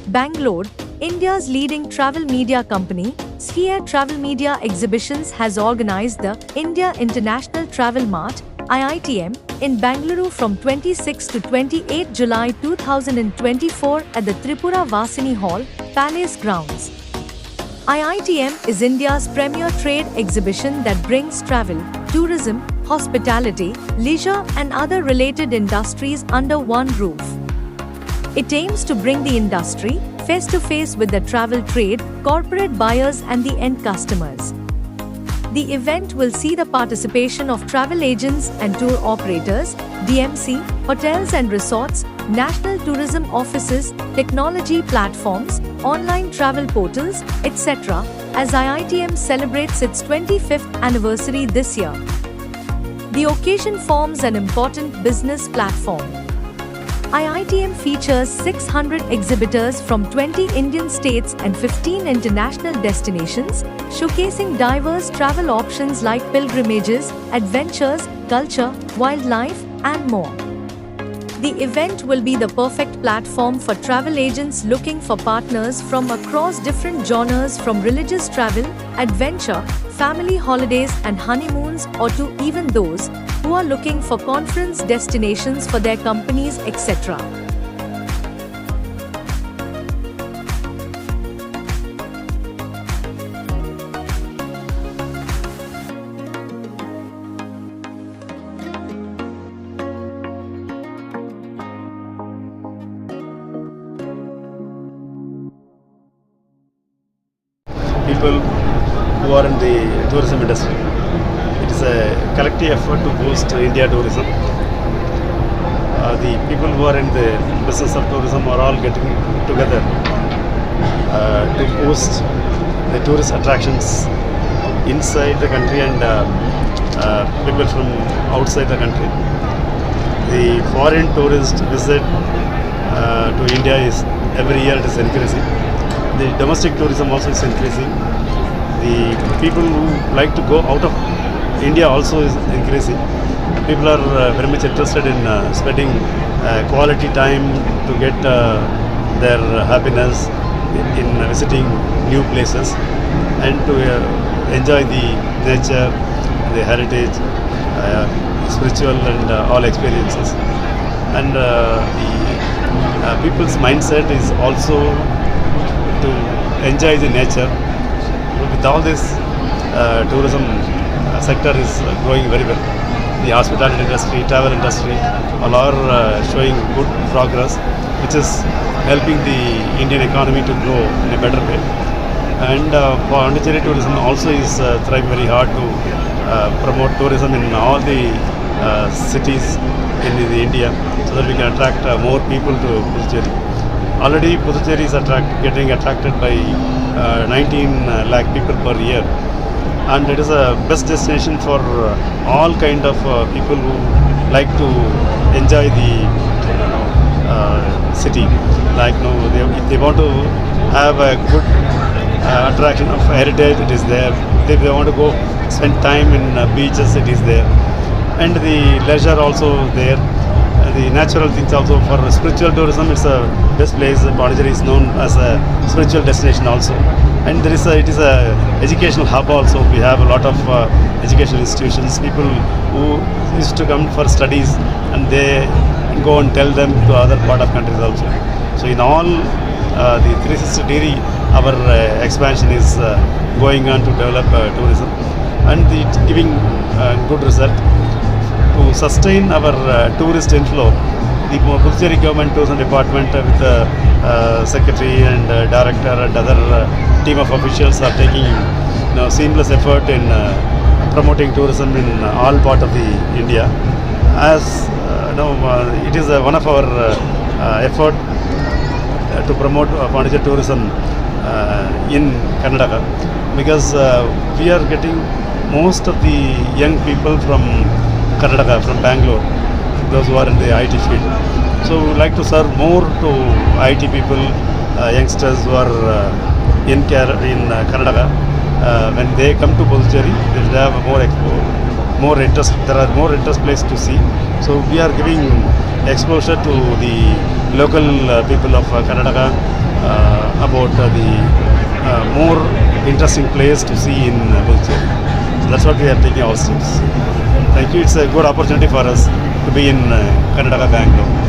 Bangalore, India's leading travel media company, Sphere Travel Media Exhibitions has organized the India International Travel Mart (IITM) in Bangalore from 26 to 28 July 2024 at the Tripura Vasini Hall, Palace Grounds. IITM is India's premier trade exhibition that brings travel, tourism, hospitality, leisure and other related industries under one roof. It aims to bring the industry face-to-face with the travel trade, corporate buyers and the end customers. The event will see the participation of travel agents and tour operators, DMC, hotels and resorts, national tourism offices, technology platforms, online travel portals, etc., as IITM celebrates its 25th anniversary this year. The occasion forms an important business platform. IITM features 600 exhibitors from 20 Indian states and 15 international destinations, showcasing diverse travel options like pilgrimages, adventures, culture, wildlife, and more. The event will be the perfect platform for travel agents looking for partners from across different genres, from religious travel, adventure, family holidays and honeymoons, or to even those who are looking for conference destinations for their companies, etc. People who are in the tourism industry. It is a collective effort to boost India tourism. The people who are in the business of tourism are all getting together to boost the tourist attractions inside the country and people from outside the country. The foreign tourist visit to India is every year it is increasing. The domestic tourism also is increasing. The people who like to go out of India also is increasing. People are very much interested in spending quality time to get their happiness in visiting new places and to enjoy the nature, the heritage, spiritual and all experiences. And the people's mindset is also to enjoy the nature. With all this, tourism sector is growing very well. The hospitality industry, travel industry, all are showing good progress, which is helping the Indian economy to grow in a better way. And Pondicherry tourism also is trying very hard to promote tourism in all the cities in India, so that we can attract more people to Puducherry. Already Puducherry is getting attracted by 19 lakh people per year, and it is a best destination for all kind of people who like to enjoy the city. Like if they want to have a good attraction of heritage, it is there. If they want to go spend time in beaches, it is there, and the leisure also there. The natural things also. For spiritual tourism, it's the best place. Pondicherry is known as a spiritual destination also, and it is a educational hub also. We have a lot of educational institutions. People who used to come for studies, and they go and tell them to other part of countries also. So in all the 360 degree, our expansion is going on to develop tourism, and it's giving good result. To sustain our tourist inflow, the Puducherry Government Tourism Department with the Secretary and Director and other team of officials are taking seamless effort in promoting tourism in all part of the India. As it is one of our effort to promote Pondicherry tourism in Karnataka, because we are getting most of the young people from Karnataka, from Bangalore, those who are in the IT field. So we would like to serve more to IT people, youngsters who are in Karnataka. When they come to Puducherry, they will have more interest. There are more interest places to see. So we are giving exposure to the local people of Karnataka, about the more interesting place to see in Puducherry. So that's what we are taking all steps. Thank you. It's a good opportunity for us to be in Karnataka, Bangalore.